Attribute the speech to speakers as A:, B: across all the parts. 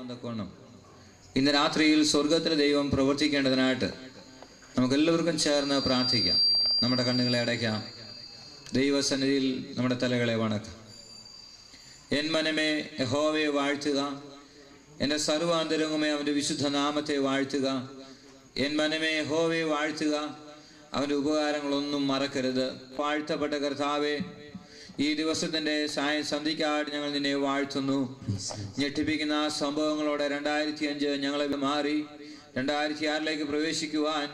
A: തക്കോണം ഇന്ന് രാത്രിയിൽ സ്വർഗത്തിലെ ദൈവം പ്രവർത്തിക്കേണ്ടതിനായിട്ട് നമുക്കെല്ലാവർക്കും ചേർന്ന് പ്രാർത്ഥിക്കാം. നമ്മുടെ കണ്ണുകളെ അടയ്ക്കാം. ദൈവസന്നിധിയിൽ നമ്മുടെ തലകളെ വണക്കാം. എൻ മനമേ യഹോവയെ വാഴ്ത്തുക, എൻ്റെ സർവാന്തരംഗമേ അവൻ്റെ വിശുദ്ധ നാമത്തെ വാഴ്ത്തുക. എൻ മനമേ യഹോവയെ വാഴ്ത്തുക, അവൻ്റെ ഉപകാരങ്ങളൊന്നും മറക്കരുത്. വാഴ്ത്തപ്പെട്ട കർത്താവേ, ഈ ദിവസത്തിൻ്റെ സന്ധിക്കായിട്ട് ഞങ്ങൾ നിന്നെ വാഴ്ത്തുന്നു. ഞെട്ടിപ്പിക്കുന്ന സംഭവങ്ങളോടെ 2005 ഞങ്ങളെ മാറി 2006 പ്രവേശിക്കുവാൻ,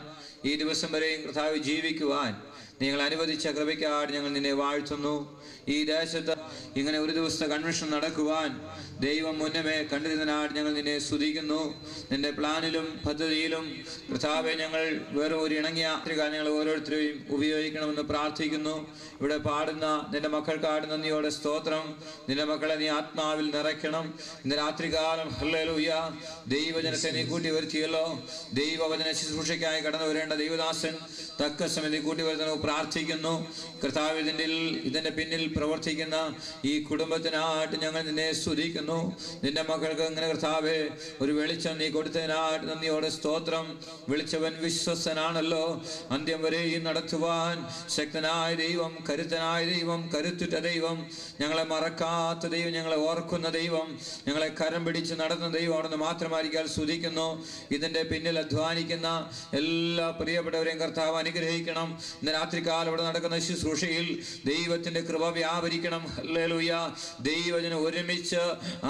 A: ഈ ദിവസം വരെയും കർത്താവ് ജീവിക്കുവാൻ നിങ്ങൾ അനുവദിച്ച കൃപയ്ക്കായിട്ട് ഞങ്ങൾ നിന്നെ വാഴ്ത്തുന്നു. ഈ ദേശത്ത് ഇങ്ങനെ ഒരു ദിവസത്തെ കൺവെൻഷൻ നടക്കുവാൻ ദൈവം മുന്നമേ കണ്ടിരുന്നതിനായിട്ട് ഞങ്ങൾ നിന്നെ സ്തുതിക്കുന്നു. നിന്റെ പ്ലാനിലും പദ്ധതിയിലും കർത്താവെ ഞങ്ങൾ വേറെ ഒരു ഇണങ്ങിയ ഞങ്ങൾ ഓരോരുത്തരെയും ഉപയോഗിക്കണമെന്ന് പ്രാർത്ഥിക്കുന്നു. ഇവിടെ പാടുന്ന നിന്റെ മക്കൾക്കാട് നന്ദിയോടെ സ്തോത്രം. നിന്റെ മക്കളെ നീ ആത്മാവിൽ നിറയ്ക്കണം. ഇന്ന് രാത്രികാലം ഹല്ലേലൂയ, ദൈവജനത്തെ നീ കൂട്ടി വരുത്തിയല്ലോ. ദൈവവചന ശുശ്രൂഷയ്ക്കായി കടന്നു വരേണ്ട ദൈവദാസൻ തക്ക സമയത്ത് കൂട്ടി വരുത്തുന്നു പ്രാർത്ഥിക്കുന്നു. കർത്താവ് ഇതിന്റെ പിന്നിൽ പ്രവർത്തിക്കുന്ന ഈ കുടുംബത്തിനായിട്ട് ഞങ്ങൾ നിന്നെ സ്തുതിക്കുന്നു. നിന്റെ മക്കൾക്ക് ഇങ്ങനെ കർത്താവേ ഒരു വെളിച്ചം നീ കൊടുത്തതിനായിട്ട് നന്ദിയോടെ സ്തോത്രം. വിളിച്ചവൻ വിശ്വസ്തനാണല്ലോ, അന്ത്യം വരെയും നടത്തുവാൻ ശക്തനായ ദൈവം, കരുത്തനായ ദൈവം, കരുത്തുറ്റ ദൈവം, ഞങ്ങളെ മറക്കാത്ത ദൈവം, ഞങ്ങളെ ഓർക്കുന്ന ദൈവം, ഞങ്ങളെ കരം പിടിച്ച് നടത്തുന്ന ദൈവം ആണെന്ന് മാത്രമായിരിക്കാൻ സ്തുതിക്കുന്നു. ഇതിന്റെ പിന്നിൽ അധ്വാനിക്കുന്ന എല്ലാ പ്രിയപ്പെട്ടവരെയും കർത്താവ് അനുഗ്രഹിക്കണം. ഇന്ന് രാത്രികാലം ഇവിടെ നടക്കുന്ന ശുശ്രൂഷയിൽ ദൈവത്തിന്റെ കൃപ വ്യാപരിക്കണം. ഹല്ലേലൂയ. ദൈവജനം ഒരുമിച്ച്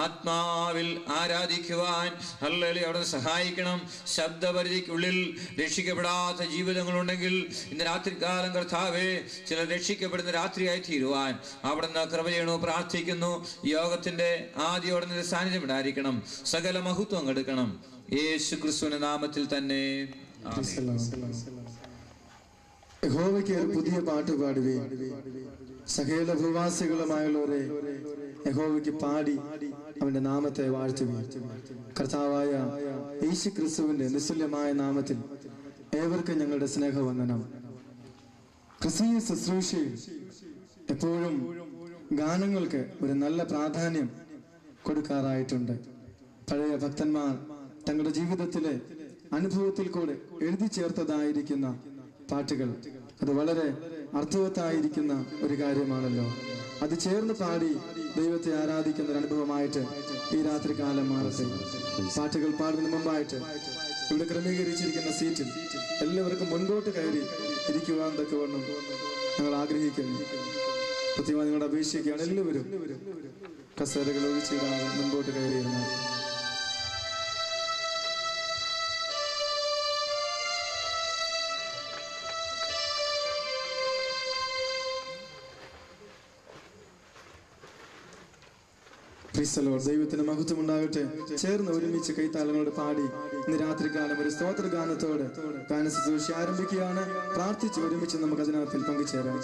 A: ആത്മാവിൽ ആരാധിക്കുവാൻ ഹല്ലേലൂയ അവിടെ സഹായിക്കണം. ശബ്ദപരിധിക്കുള്ളിൽ രക്ഷിക്കപ്പെടാത്ത ജീവിതങ്ങളുണ്ടെങ്കിൽ ഇന്ന് രാത്രികാലം കർത്താവേ ചിലർ രക്ഷിക്കപ്പെടുന്ന രാത്രിയായി തീരുവാൻ അവിടുന്ന് കൃപ ചെയ്യണോ പ്രാർത്ഥിക്കുന്നു. യോഗത്തിന്റെ ആദ്യോടെ സാന്നിധ്യം ഉണ്ടായിരിക്കണം. സകല മഹത്വം എടുക്കണം. യേശു ക്രിസ്തുവിന്റെ നാമത്തിൽ തന്നെ.
B: യഹോവയ്ക്ക് ഒരു പുതിയ പാട്ട് പാടുവേ. സകല ഭൂവാസികളുമായുള്ളവരെ യഹോവയ്ക്ക് പാടി അവന്റെ നാമത്തെ വാഴ്ത്തുവേ. കർത്താവായ യേശു ക്രിസ്തുവിന്റെ നിസ്തുല്യമായ നാമത്തിൽ ഏവർക്കും ഞങ്ങളുടെ സ്നേഹവന്ദനം. ക്രിസ്തീയ ശുശ്രൂഷയിൽ എപ്പോഴും ഗാനങ്ങൾക്ക് ഒരു നല്ല പ്രാധാന്യം കൊടുക്കാറായിട്ടുണ്ട്. പഴയ ഭക്തന്മാർ തങ്ങളുടെ ജീവിതത്തിലെ അനുഭവത്തിൽ കൂടെ എഴുതി ചേർത്തതായിരിക്കുന്ന പാട്ടുകൾ അത് വളരെ അർത്ഥവത്തായിരിക്കുന്ന ഒരു കാര്യമാണല്ലോ. അത് ചേർന്ന് പാടി ദൈവത്തെ ആരാധിക്കുന്ന ഒരു അനുഭവമായിട്ട് ഈ രാത്രികാലം മാറട്ടെ. പാട്ടുകൾ പാടുന്നതിന് മുമ്പായിട്ട് ഇവിടെ ക്രമീകരിച്ചിരിക്കുന്ന സീറ്റിൽ എല്ലാവർക്കും മുൻപോട്ട് കയറി ഇരിക്കുവാൻ തക്കവണ്ണം ഞങ്ങൾ ആഗ്രഹിക്കുന്നു. കൃത്യമായി നിങ്ങളുടെ അപേക്ഷിക്കുകയാണ്. എല്ലാവരും കസേരകൾ ഒഴിച്ചിടാതെ മുൻപോട്ട് കയറിയിരുന്നാൽ. ദൈവത്തിന് മഹത്വം ഉണ്ടാകട്ടെ. ചേർന്ന് ഒരുമിച്ച് കൈത്താളങ്ങളോട് പാടി ഇന്ന് രാത്രികാലം ഒരു സ്തോത്ര ഗാനത്തോടെ ഗാന ശുശ്രൂഷ ആരംഭിക്കുകയാണ്. പ്രാർത്ഥിച്ച് ഒരുമിച്ച് നമുക്ക് അതിനകത്തിൽ പങ്കുചേരാം.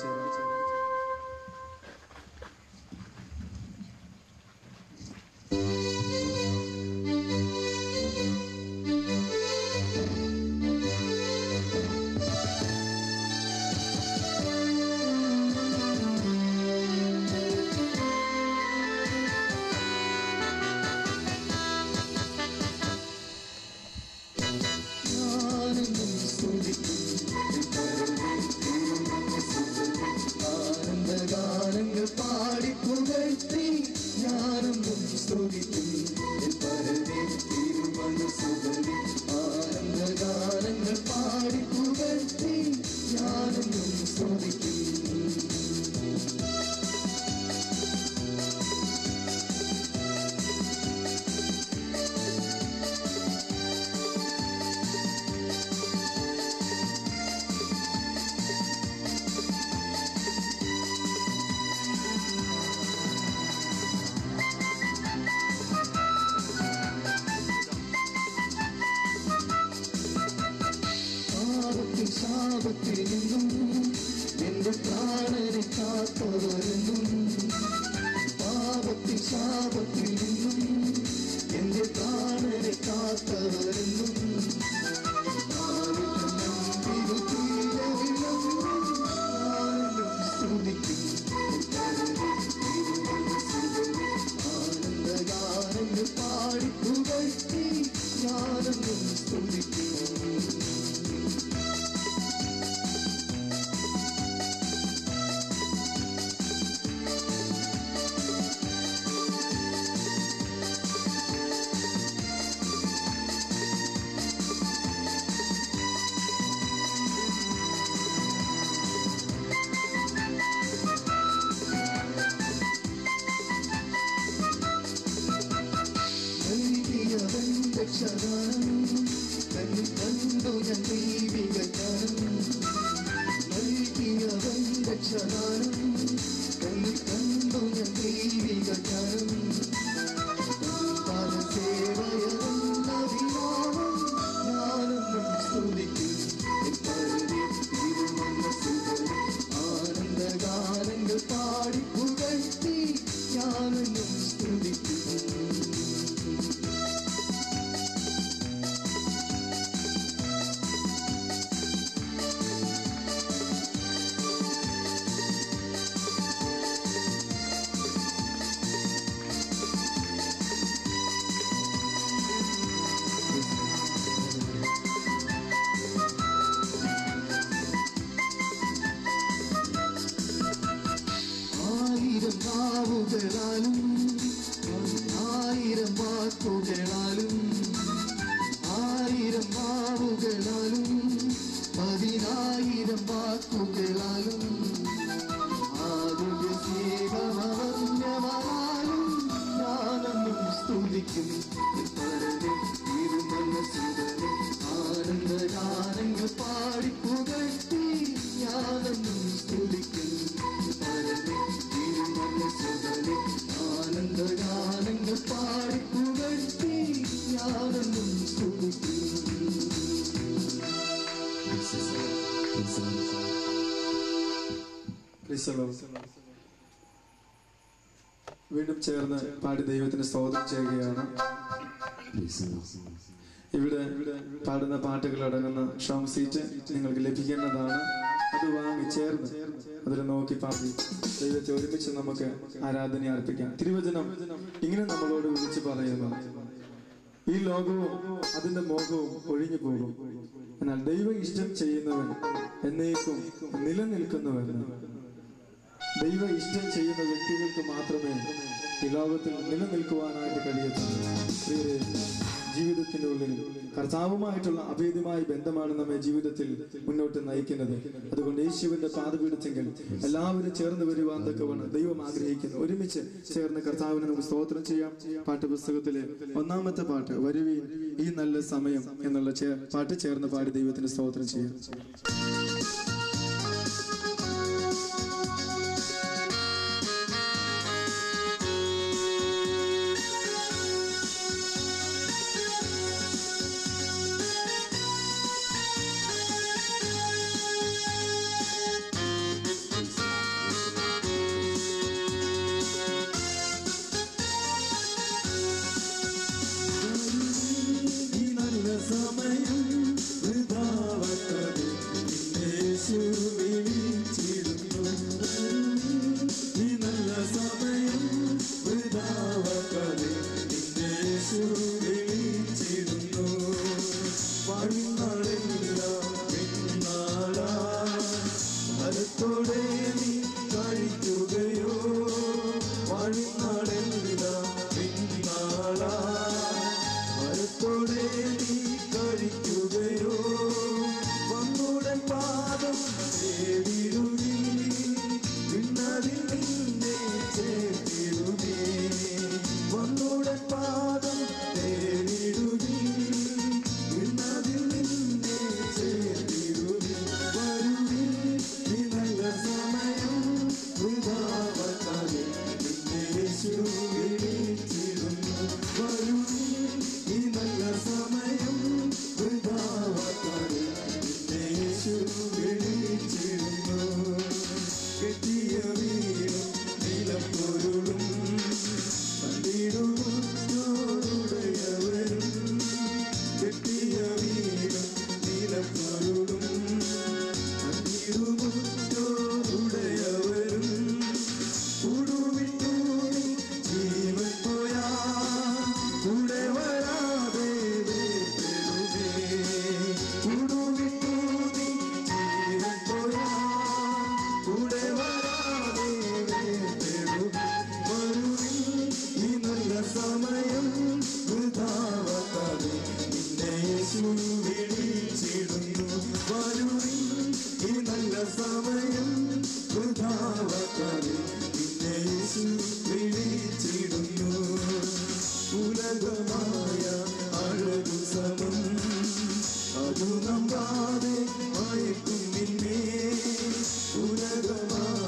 C: പാടി
B: വീണ്ടും ചേർന്ന് പാടി ദൈവത്തിന് സ്തോത്രം ചെയ്യുകയാണ്. ഇവിടെ പാടുന്ന പാട്ടുകൾ അടങ്ങുന്ന ഷോങ് സീറ്റ് നിങ്ങൾക്ക് ലഭിക്കുന്നതാണ്. അത് വാങ്ങി ചേർന്ന് അതിൽ നോക്കി പാടി ദൈവത്തെ ഒരുമിച്ച് നമുക്ക് ആരാധന അർപ്പിക്കാം. തിരുവചനം ഇങ്ങനെ നമ്മളോട് വിളിച്ചു പറയുന്നു, ഈ ലോകവും അതിന്റെ മോഹവും ഒഴിഞ്ഞു പോകും, എന്നാൽ ദൈവം ഇഷ്ടം ചെയ്യുന്നവൻ എന്നേക്കും നിലനിൽക്കുന്നുവെന്ന്. ദൈവ ഇഷ്ടം ചെയ്യുന്ന വ്യക്തികൾക്ക് മാത്രമേ ഈ ലോകത്തിൽ നിലനിൽക്കുവാനായിട്ട് കഴിയത്തുള്ളൂ. ജീവിതത്തിന്റെ ഉള്ളിൽ കർത്താവുമായിട്ടുള്ള അഭേദ്യമായ ബന്ധമാണ് നമ്മെ ജീവിതത്തിൽ മുന്നോട്ട് നയിക്കുന്നത്. അതുകൊണ്ട് യേശുവിന്റെ പാദപീഠത്തെങ്കിൽ എല്ലാവരും ചേർന്ന് വരുവാൻ തക്കവണ്ണം ദൈവം ആഗ്രഹിക്കുന്നു. ഒരുമിച്ച് ചേർന്ന് കർത്താവിനെ നമുക്ക് സ്തോത്രം ചെയ്യാം. പാഠപുസ്തകത്തിലെ 1-ാമത്തെ പാട്ട്, വരുവീൻ ഈ നല്ല സമയം എന്നുള്ള പാട്ട് ചേർന്ന് പാടി ദൈവത്തിന് സ്തോത്രം ചെയ്യാം.
C: ഉലകമായ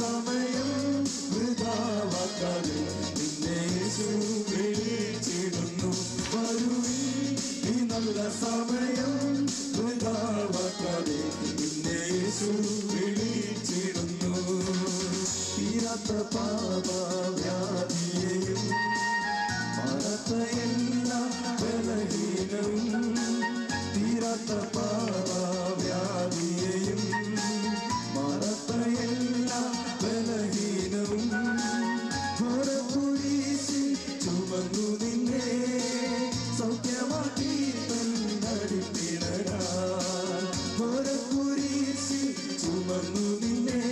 C: സമയം വൃഥാവാക്കാതെ നിന്നെ യേശു വിളിച്ചിടുന്നു. വരുവിൻ ഈ നല്ല സമയം വൃഥാവാക്കാതെ നിന്നെ യേശു വിളിച്ചിടുന്നു. തീരാത്ത പാപവ്യാധിയെയും മറത്ത എല്ലാ ബലഹീനവും, തീരാത്ത പാപവ്യാധിയെയും മറത്ത എല്ലാ ബലഹീനവും കുരിശിൽ ചുമന്നു നിന്നെ സൗഖ്യമാക്കി തന്നടിപ്പിടരാൻ. കുരിശിൽ ചുമന്നു നിന്നെ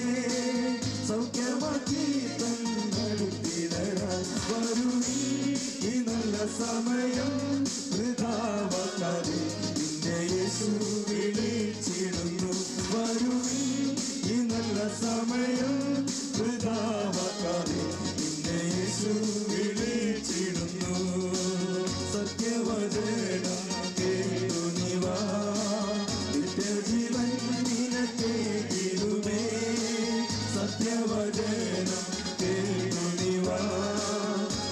C: സൗഖ്യമാക്കി തന്നടിപ്പിടരാൻ. വരുവിൻ ഈ നല്ല സമയം വൃഥാവാക്കാതെ നിന്നെ യേശു വിളിച്ചിടുന്നു. വരുവിൻ ഈ നല്ല സമയം വൃഥാവാക്കാതെ നിന്നെ യേശു വിളിച്ചിടുന്നു. സത്യവചനം കേട്ടു നീ വാ, നിത്യജീവൻ നിനക്കേകിടുമേ. സത്യവചനം കേട്ടു നീ വാ,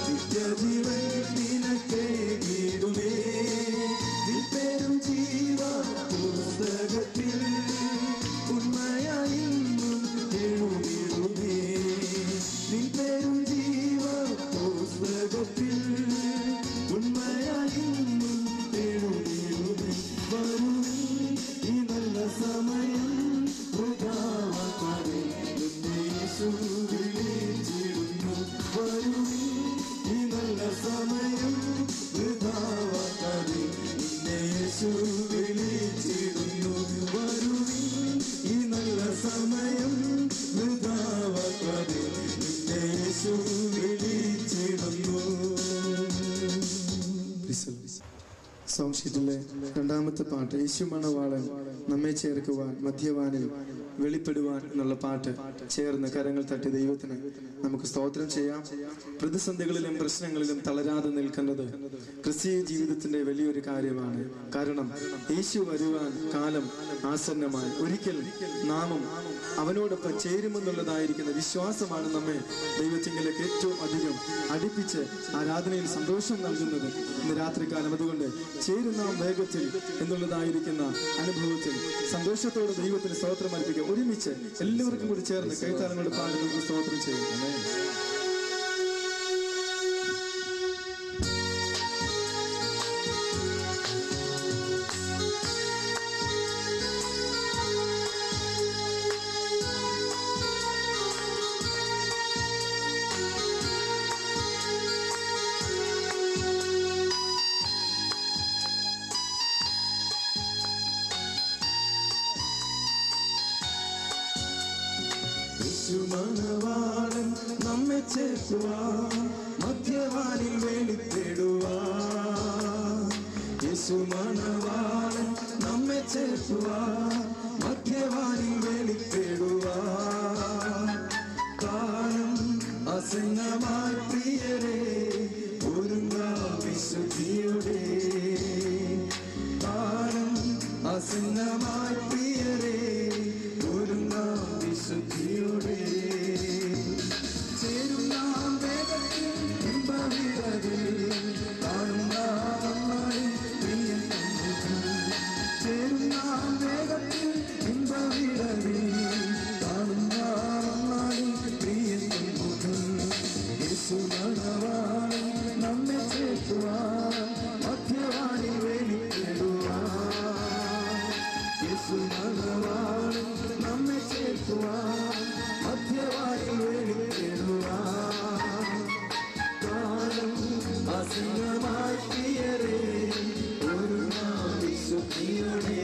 C: നിത്യജീവൻ നിനക്കേകിടുമേ. നിൽപ്പേരും ജീവ പുസ്തകത്തിൽ ഉണ്മയായി എഴുതിടുമേ. നിൽപ്പേരും ജീവ പുസ്തകത്തിൽ ഉണ്മയായി എഴുതിടുമേ. വരുവിൻ ഈ നല്ല സമയം വൃഥാവാക്കാതെ നിന്നെ യേശു വിളിച്ചിടുന്നു. വരുവിൻ ഈ നല്ല സമയം വൃഥാവാക്കാതെ നിന്നെ യേശു വിളിച്ചിടുന്നു. വരുവിൻ ഈ നല്ല സമയം വൃഥാവാക്കാതെ നിന്നെ യേശു വിളിച്ചിടുന്നു.
B: സോങ് ഷീറ്റിലെ രണ്ടാമത്തെ പാട്ട് യേശു മണവാളൻ നമ്മെ ചേർക്കുവാൻ മധ്യവാനിൽ വെളിപ്പെടുവാൻ എന്നുള്ള പാട്ട് ചേർന്ന് കരങ്ങൾ തട്ടി ദൈവത്തിന് നമുക്ക് സ്തോത്രം ചെയ്യാം. പ്രതിസന്ധികളിലും പ്രശ്നങ്ങളിലും തളരാതെ നിൽക്കുന്നത് ക്രിസ്തീയ ജീവിതത്തിന്റെ വലിയൊരു കാര്യമാണ്. കാരണം യേശു വരുവാൻ കാലം ആസന്നമായി. ഒരിക്കൽ നാമും അവനോടൊപ്പം ചേരുമെന്നുള്ളതായിരിക്കുന്ന വിശ്വാസമാണ് നമ്മെ ദൈവത്തിങ്കിലേക്ക് ഏറ്റവും അധികം അടുപ്പിച്ച് ആരാധനയിൽ സന്തോഷം നൽകുന്നത് ഇന്ന് രാത്രികാലം. അതുകൊണ്ട് ചേരുന്ന വേഗത്തിൽ എന്നുള്ളതായിരിക്കുന്ന അനുഭവത്തിൽ സന്തോഷത്തോടെ ദൈവത്തിന് സ്തോത്രം അർപ്പിക്കുക. ഒരുമിച്ച് എല്ലാവർക്കും കൂടി ചേർന്ന് കൈത്താളങ്ങളുടെ പാടി നമുക്ക് സ്തോത്രം ചെയ്യും.
C: മണവാളൻ നമ്മെ ചേർക്കുവാൻ മധ്യവാനിൽ വെളിപ്പെടുവാൻ. യേശു മണവാളൻ നമ്മെ ചേർക്കുവാൻ മധ്യവാനിൽ വെളിപ്പെടുവാൻ. കാലം അസന്നമായി പ്രിയരെ ഒരുങ്ങാം വിശുദ്ധിയുടെ. കാലം അസന്നമായി പ്രിയരെ ഒരുങ്ങാം വിശുദ്ധിയുടെ. ചേരും നാം വേഗത്തിൽ ഇമ്പവിടതിൽ കാണും നാളെ പ്രിയൻ. ചേരും നാം വേഗത്തിൽ ഇമ്പവിടതിൽ കാണും നാളെ പ്രിയൻ. യേശു മണവാളൻ നമ്മെ ചേർക്കുവാൻ മധ്യവാനിൽ വെളിപ്പെടുവാൻ. യേശു മണവാളൻ നമ്മെ ചേർക്കുവാൻ മധ്യവാനിൽ വെളിപ്പെടുവാൻ. കാലം അസന്നമായി പ്രിയരെ ഒരുങ്ങാം വിശുദ്ധിയുടെ.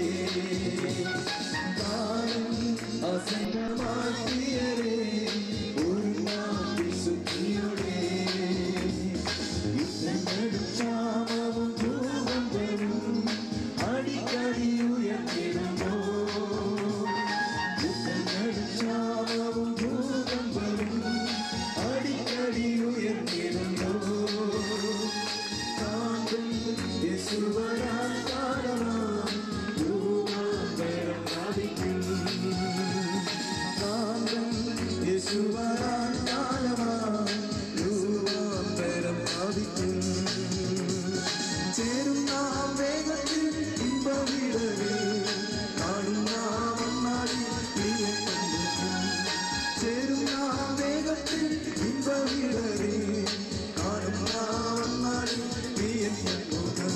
C: കാലം അസന്നമായി പ്രിയരെ ഒരുങ്ങാം വിശുദ്ധിയുടെ. യുദ്ധങ്ങളും ക്ഷാമവും ഭൂകമ്പവും അടിക്കടി ഉയർത്തിടുമോ. യുദ്ധങ്ങളും ക്ഷാമവും ഭൂകമ്പവും അടിക്കടി ഉയർത്തിടുമോ. കാന്തൻ യേശുവരാൻ കാലമാം രൂപാന്തരം പ്രാപിക്കും. യേശുവരാൻ കാലമായി രൂപാന്തരം പ്രാപിക്കും. ചേരും നാം വേഗത്തിൽ ഇമ്പവിടവേ, കാണും നാം അന്നാളിൽ പ്രിയൻ കണ്ടുമുട്ടും. ചേരും നാം വേഗത്തിൽ ഇമ്പവിടവേ, കാണും നാം അന്നാളിൽ പ്രിയൻ കണ്ടുമുട്ടും.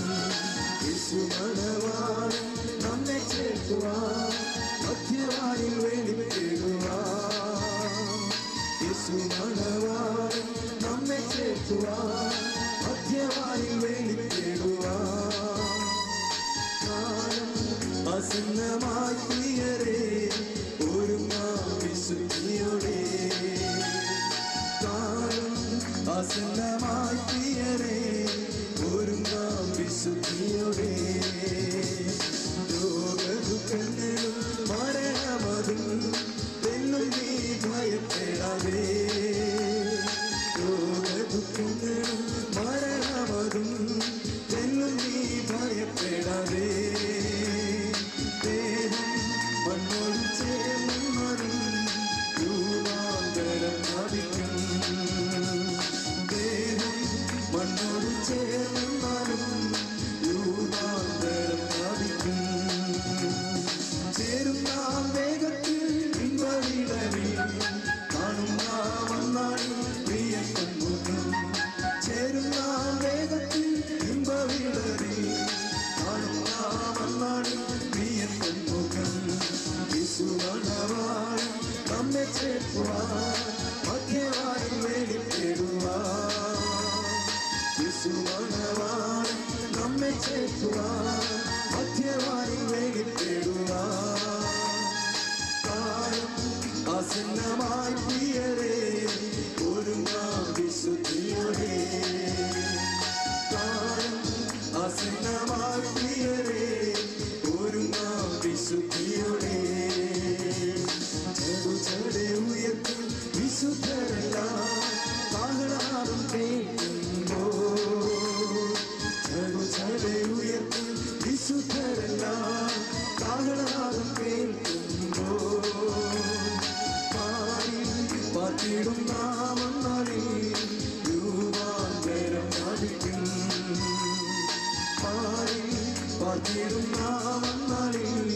C: യേശു മണവാളൻ നമ്മെ ചേർക്കുവാൻ മധ്യവാനിൽ വെളിപ്പെടുവാൻ. യേശു മണവാളൻ നമ്മെ ചേർക്കുവാൻ മധ്യവാനിൽ വെളിപ്പെടുവാൻ. കാലം ആസന്നമായി പ്രിയരേ, ഒരുങ്ങാം വിശുദ്ധിയോടെ. കാലം ആസന്നമായി പ്രിയരേ, ഒരുങ്ങാം വിശുദ്ധിയോടെ. രോഗദുഃഖങ്ങളും മരണമതും വെല്ലും നീ ഭയപ്പെടാതെ. രോഗദുഃഖങ്ങളും മരണമതും വെല്ലും നീ ഭയപ്പെടാതെ. ദേഹം മണ്ണോട് ചേർന്നതും രൂപാന്തരം പ്രാപിക്കും. ദേഹം മണ്ണോട് ചേർന്നാലും രൂപാന്തരം പ്രാപിക്കും. ചേരും നാം വേഗത്തിൽ ഇമ്പവിടവേ, കാണും നാം അന്നാളിൽ പ്രിയൻ കണ്ടുമുട്ടും. ചേരും നാം വേഗത്തിൽ ഇമ്പവിടവേ, കാണും നാം അന്നാളിൽ പ്രിയൻ കണ്ടുമുട്ടും. യേശു മണവാളൻ നമ്മെ ചേർക്കുവാൻ മധ്യവാനിൽ വെളിപ്പെടുവാൻ. യേശു മണവാളൻ നമ്മെ ചേർക്കുവാൻ മധ്യവാനിൽ വെളിപ്പെടുവാൻ. കാലം ആസന്നമായി പ്രിയരേ, ഒരുങ്ങാം വിശുദ്ധിയോടെ. കാലം ആസന്നമായി പ്രിയരേ, ഒരുങ്ങാം വിശുദ്ധിയോടെ. ചെറുചടെ ഉയർത്തും വിശുദ്ധരെല്ലാം കാഹളനാദം കേൾക്കുമ്പോൾ. ചെറുചടെ ഉയർത്തും വിശുദ്ധരെല്ലാം കാഹളനാദം കേൾക്കുമ്പോൾ. പാടി പാത്തിടും നാം അന്നാളിൽ രൂപാന്തരം പ്രാപിക്കും. പാടി പാത്തിടും നാം അന്നാളിൽ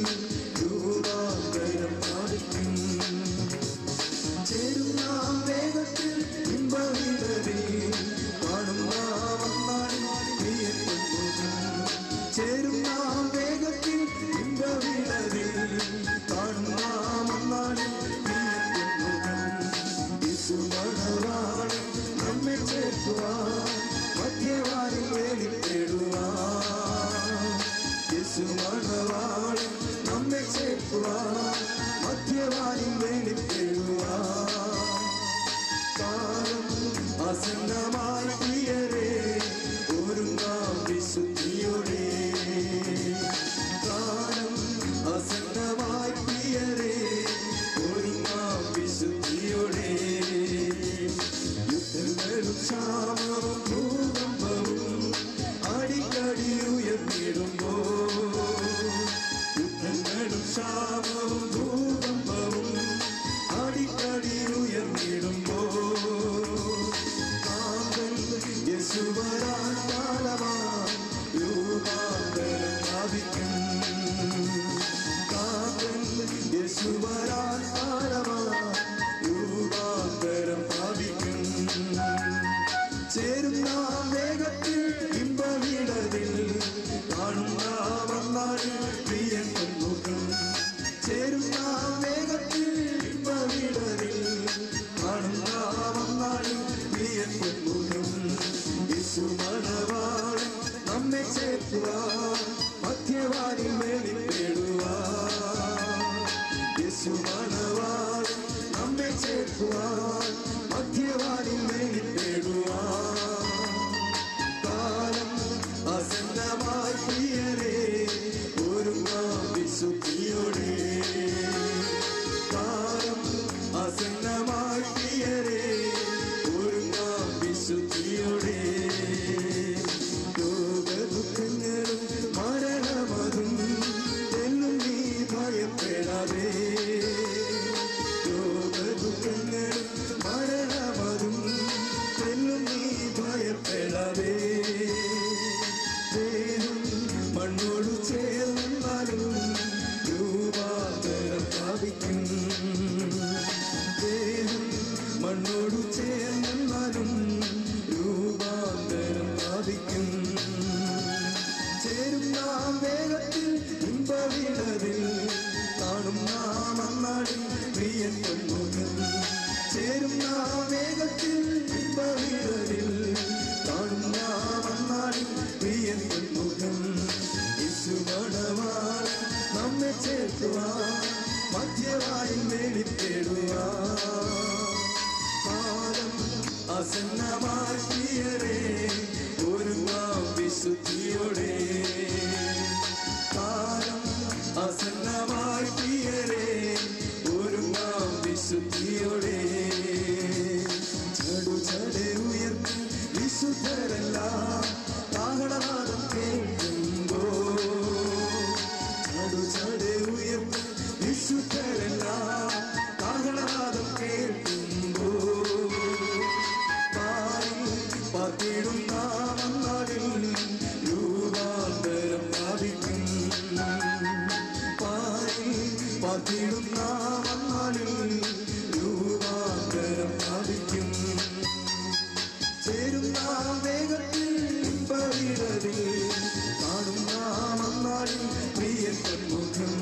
C: രൂപാന്തരം പ്രാപിക്കും. ചേരും നാം വേഗത്തിൽ ഇമ്പവിടവേ, കാണും നാം അന്നാളിൽ പ്രിയൻ കണ്ടുമുട്ടും. ചേരും നാം വേഗത്തിൽ ഇമ്പവിടവേ, കാണും നാം അന്നാളിൽ പ്രിയൻ കണ്ടുമുട്ടും. യേശു മണവാളൻ നമ്മെ ചേർക്കുവാൻ മധ്യവാനിൽ വെളിപ്പെടുവാൻ. യേശു മണവാളൻ നമ്മെ ചേർക്കുവാൻ മധ്യവാനിൽ വെളിപ്പെടുവാൻ. കാലം ആസന്നമായി പ്രിയരേ, ഒരുങ്ങാം വിശുദ്ധിയോടെ. കാലം ആസന്നമായി പ്രിയരേ, ഒരുങ്ങാം വിശുദ്ധിയോടെ. യുദ്ധങ്ങളും ക്ഷാമവും ഭൂകമ്പവും അടിക്കടി ഉയർന്നിടുമ്പോൾ. യുദ്ധങ്ങളും ക്ഷാമവും ഭൂകമ്പവും അടിക്കടി ഉയർന്നിടുമ്പോൾ. കാന്തൻ യേശുവരാൻ കാലമായി രൂപാന്തരം പ്രാപിക്കും. കാന്തൻ യേശുവരാൻ കാലമായി രൂപാന്തരം പ്രാപിക്കും. ചേരും നാം വേഗത്തിൽ ഇമ്പവിടതിൽ, കാണും നാം അന്നാളിൽ പ്രിയൻ കണ്ടുമുട്ടും. ചേരും നാം വേഗത്തിൽ ഇമ്പവിടതിൽ, കാണും നാം അന്നാളിൽ പ്രിയൻ കണ്ടുമുട്ടും. യേശു മണവാളൻ നമ്മെ ചേർക്കുവാൻ മധ്യവാനിൽ വെളിപ്പെടുവാൻ. യേശു മണവാളൻ നമ്മെ ചേർക്കുവാൻ മധ്യവാനിൽ വെളിപ്പെടുവാൻ. കാലം ആസന്നമായി പ്രിയരേ, ഒരുങ്ങാം വിശുദ്ധിയോടെ. കാലം ആസന്നമായി പ്രിയരേ, ഒരുങ്ങാം വിശുദ്ധിയോടെ. രോഗദുഃഖങ്ങളും മരണമതും എന്നും നീ ഭയപ്പെടാതെ. രോഗദുഃഖങ്ങളും പ്രിയൻ മുഖം ചേരുന്ന വേഗത്തിൽ ഇമ്പവിടലിൽ കാണുന്ന വന്നാളിൽ പ്രിയൻ മുഖം യേശുമണവാൾ നമ്മെ ചേർക്കുവാൻ മധ്യവായിൽ വെളിപ്പെടുവാൻ കാലം ആസന്നമായി പ്രിയരേ ഒരുങ്ങാം വിശുദ്ധിയോടെ കാലം ആസന്നമായി പ്രിയരേ ഒരുങ്ങാം വിശുദ്ധിയോടെ ചടു ചടെ ഉയർത്തി വിശുദ്ധരെല്ലാം കാഹളനാദം കേൾക്കുമ്പോ ചടു ചടെ ഉയർത്തി വിശുദ്ധരെല്ലാം കാഹളനാദം കേൾക്കുമ്പോ പാർത്തിടും നാമങ്ങളിൽ രൂപാന്തരം പ്രാപിക്കും പാർത്തിടും നാമങ്ങളിൽ രൂപാന്തരം പ്രാപിക്കും ചേരുന്ന വേഗത്തിൽ ഇമ്പവിടലിൽ കാണുന്ന മന്നാളിൽ പ്രിയൻ മുഖം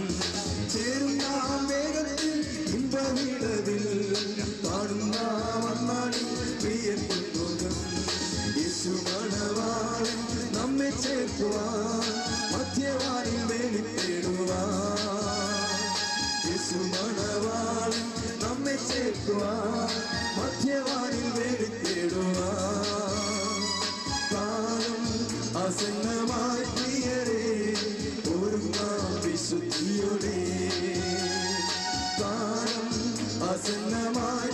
C: ചേരുന്ന വേഗത്തിൽ ഇമ്പവിടലിൽ കാണുന്ന മന്നാളിൽ പ്രിയൻ മുഖം യേശുമണവാളൻ നമ്മെ ചേർക്കുവാൻ മധ്യവായിൽ വെളിപ്പെടുവാൻ യേശുമണവാളൻ നമ്മെ ചേർക്കുവാൻ മധ്യവായിൽ വെളിപ്പെടുവാൻ കാലം ആസന്നമായി പ്രിയരേ ഒരുങ്ങാം വിശുദ്ധിയോടെ കാലം ആസന്നമായി